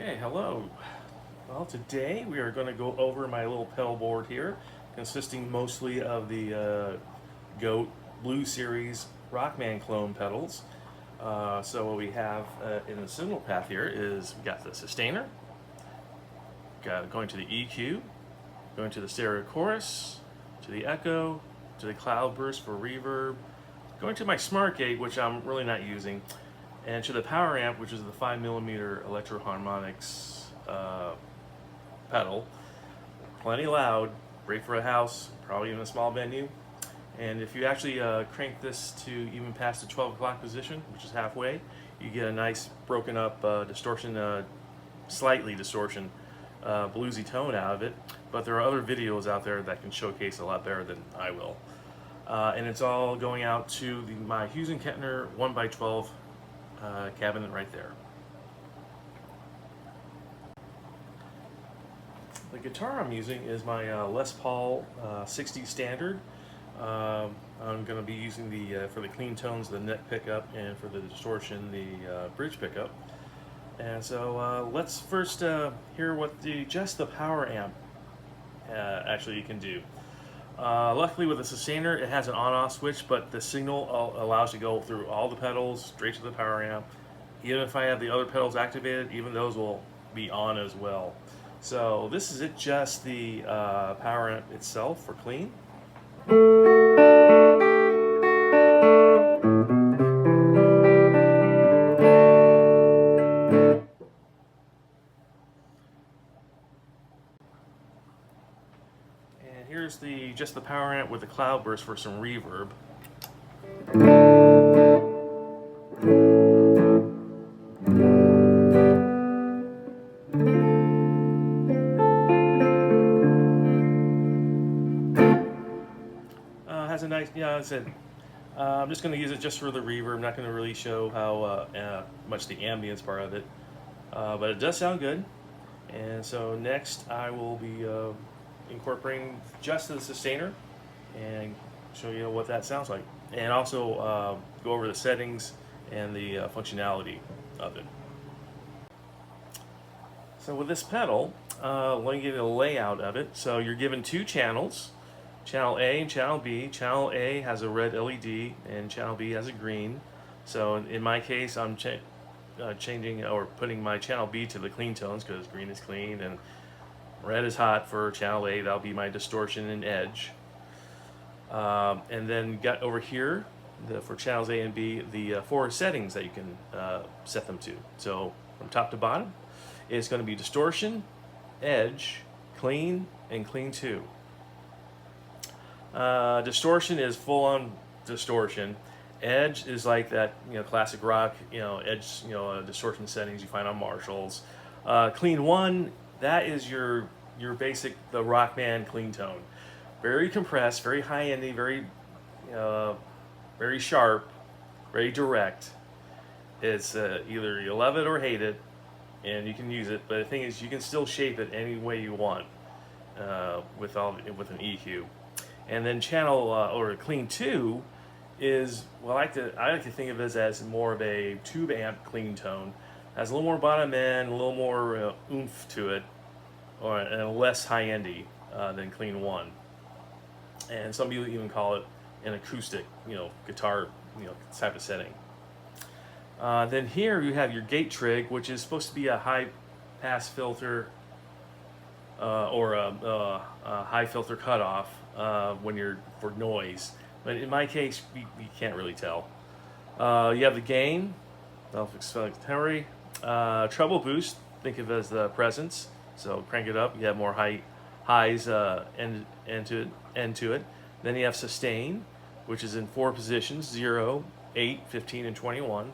Okay, hello. Well, today we are going to go over my little pedal board here, consisting mostly of the GOAT Blue Series Rockman clone pedals. So what we have in the signal path here is we got the Sustainor, got going to the EQ, going to the stereo chorus, to the echo, to the Cloudburst for reverb, going to my Smartgate, which I'm really not using, and to the power amp, which is the 5mm Electro Harmonix pedal. Plenty loud, great for a house, probably in a small venue. And if you actually crank this to even past the 12 o'clock position, which is halfway, you get a nice broken up distortion, slightly distortion, bluesy tone out of it. But there are other videos out there that can showcase a lot better than I will. And it's all going out to my Hughes&Kettner 1x12 cabinet right there. The guitar I'm using is my Les Paul 60 Standard. I'm going to be using for the clean tones, the neck pickup, and for the distortion, the bridge pickup. And so let's first hear what just the power amp actually you can do. Luckily with the Sustainor, it has an on-off switch, but the signal allows you to go through all the pedals straight to the power amp. Even if I have the other pedals activated, even those will be on as well. So this is just the power amp itself for clean. And here's just the power amp with the Cloudburst for some reverb. Has a nice, yeah, I said, I'm just going to use it just for the reverb. I'm not going to really show how much the ambience part of it, but it does sound good. And so next I will be incorporating just the Sustainor and show you what that sounds like, and also go over the settings and the functionality of it. So with this pedal, let me give you a layout of it. So you're given two channels, channel A and channel B. Channel A has a red LED and channel B has a green. So in my case, I'm changing or putting my channel B to the clean tones because green is clean and red is hot for channel A. That'll be my distortion and edge. And then got over here for channels A and B the four settings that you can set them to. So from top to bottom, it's going to be distortion, edge, clean, and clean 2. Distortion is full-on distortion. Edge is like that, classic rock, edge, distortion settings you find on Marshalls. Clean 1, that is your basic, the Rockman clean tone. Very compressed, very high-endy, very sharp, very direct. It's either you love it or hate it, and you can use it. But the thing is, you can still shape it any way you want with an EQ. And then channel or clean 2 is, well, I like to think of it as more of a tube amp clean tone. Has a little more bottom end, a little more oomph to it, and less high-endy than clean 1. And some people even call it an acoustic, guitar, type of setting. Then here you have your gate trig, which is supposed to be a high-pass filter or a high filter cutoff when you're for noise. But in my case, you can't really tell. You have the gain, self-explanatory. Treble boost, think of it as the presence. So crank it up, you have more highs end to it. Then you have sustain, which is in 4 positions: 0, 8, 15, and 21.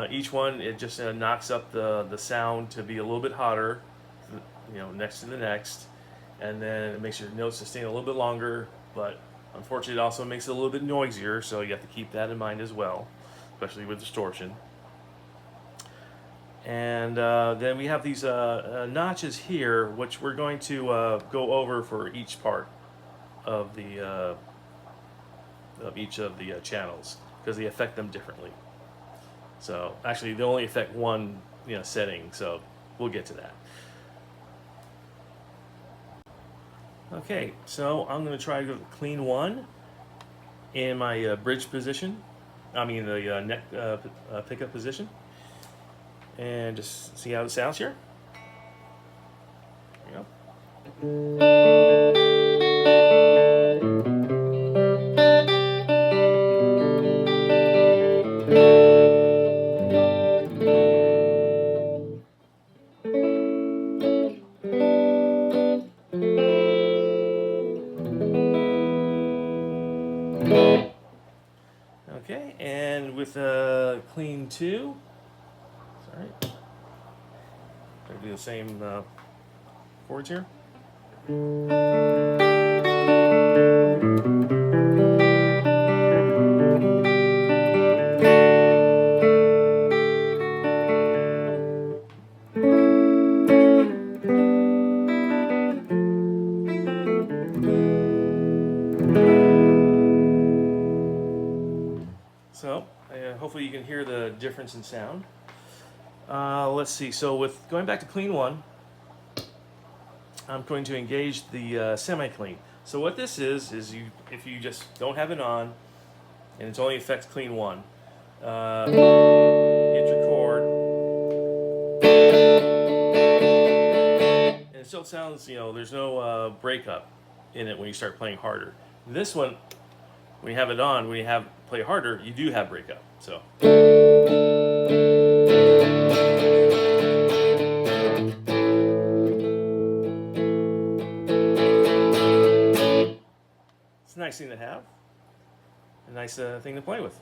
Each one, it just knocks up the sound to be a little bit hotter, next to the next, and then it makes your notes sustain a little bit longer, but unfortunately it also makes it a little bit noisier, so you have to keep that in mind as well, especially with distortion. And then we have these notches here, which we're going to go over for each part of each of the channels, because they affect them differently. So actually they only affect one setting, so we'll get to that. Okay, so I'm going to try to go clean 1 in my bridge position. I mean the neck pickup position, and just see how it sounds here. There you go. Okay, and with clean 2, sorry, I'll do the same chords here. So, hopefully you can hear the difference in sound. Let's see, so with going back to clean 1, I'm going to engage the semi-clean. So what this is if you just don't have it on, and it only affects clean 1, hit your chord, and it still sounds, there's no breakup in it when you start playing harder. This one, when you have it on, when you play harder, you do have breakup. So. It's a nice thing to have, a nice thing to play with.